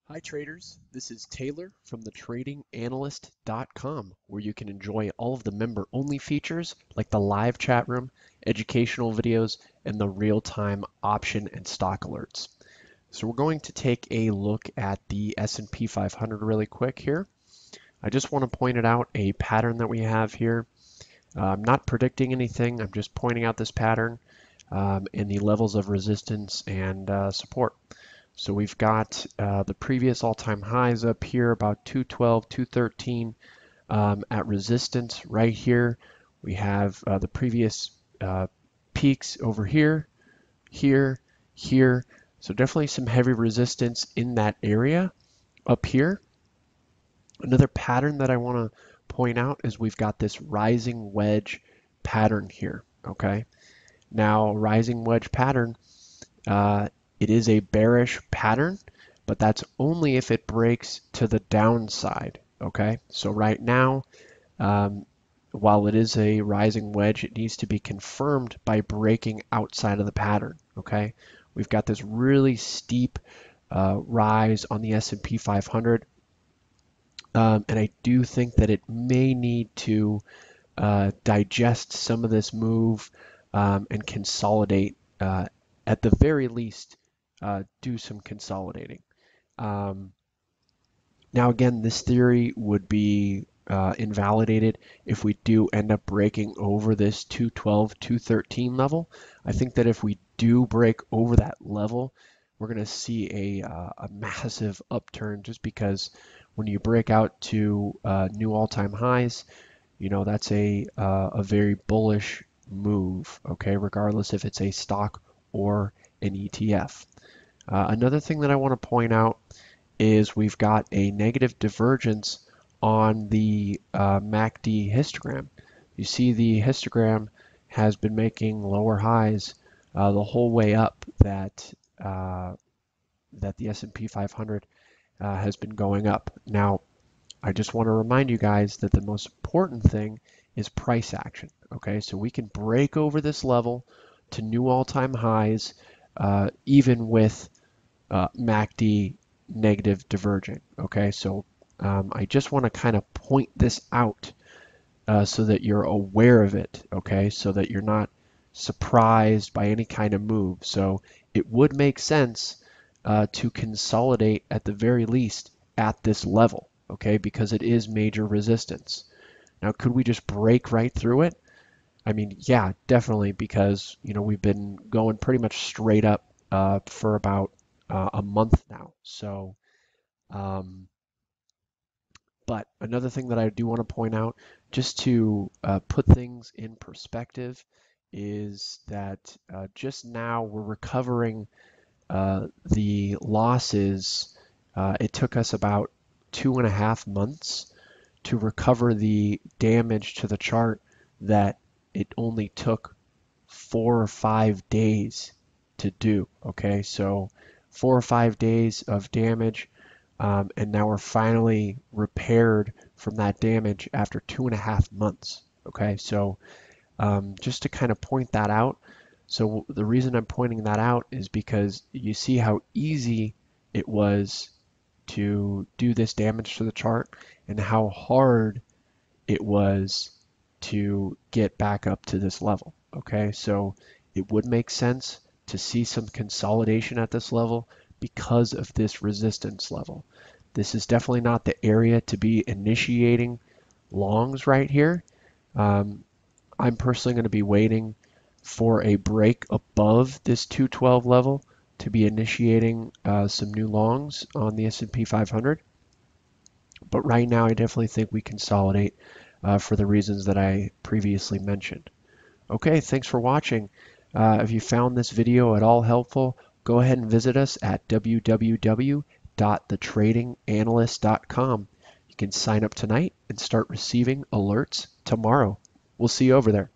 Hi traders, this is Taylor from thetradinganalyst.com, where you can enjoy all of the member-only features like the live chat room, educational videos, and the real-time option and stock alerts. So we're going to take a look at the S&P 500 really quick here. I just want to point it out a pattern that we have here. I'm not predicting anything, I'm just pointing out this pattern and the levels of resistance and support. So we've got the previous all-time highs up here, about 212, 213 at resistance right here. We have the previous peaks over here, here, here. So definitely some heavy resistance in that area up here. Another pattern that I want to point out is we've got this rising wedge pattern here, okay? Now, rising wedge pattern, it is a bearish pattern, but that's only if it breaks to the downside, okay? So right now, while it is a rising wedge, it needs to be confirmed by breaking outside of the pattern, okay? We've got this really steep rise on the S&P 500, and I do think that it may need to digest some of this move and consolidate, at the very least, do some consolidating. Now, again, this theory would be invalidated if we do end up breaking over this 212, 213 level. I think that if we do break over that level, we're going to see a massive upturn, just because when you break out to new all-time highs, you know, that's a very bullish move, okay, regardless if it's a stock or an ETF. Another thing that I want to point out is we've got a negative divergence on the MACD histogram. You see the histogram has been making lower highs the whole way up that the S&P 500 has been going up. Now, I just want to remind you guys that the most important thing is price action. Okay, so we can break over this level to new all-time highs, even with MACD negative diverging. Okay, so I just want to kind of point this out so that you're aware of it. Okay, so that you're not surprised by any kind of move. So it would make sense to consolidate at the very least at this level. Okay, because it is major resistance. Now, could we just break right through it? I mean, yeah, definitely, because you know we've been going pretty much straight up for about a month now. So, um, but another thing that I do want to point out, just to put things in perspective, is that just now we're recovering the losses. It took us about 2.5 months to recover the damage to the chart that it only took 4 or 5 days to do. Okay, so 4 or 5 days of damage, and now we're finally repaired from that damage after 2.5 months. Okay, so just to kind of point that out. So the reason I'm pointing that out is because you see how easy it was to do this damage to the chart and how hard it was to get back up to this level. Okay, so it would make sense to see some consolidation at this level because of this resistance level. This is definitely not the area to be initiating longs right here. I'm personally going to be waiting for a break above this 212 level to be initiating some new longs on the S&P 500. But right now, I definitely think we consolidate for the reasons that I previously mentioned. Okay, thanks for watching. If you found this video at all helpful, go ahead and visit us at www.thetradinganalyst.com. You can sign up tonight and start receiving alerts tomorrow. We'll see you over there.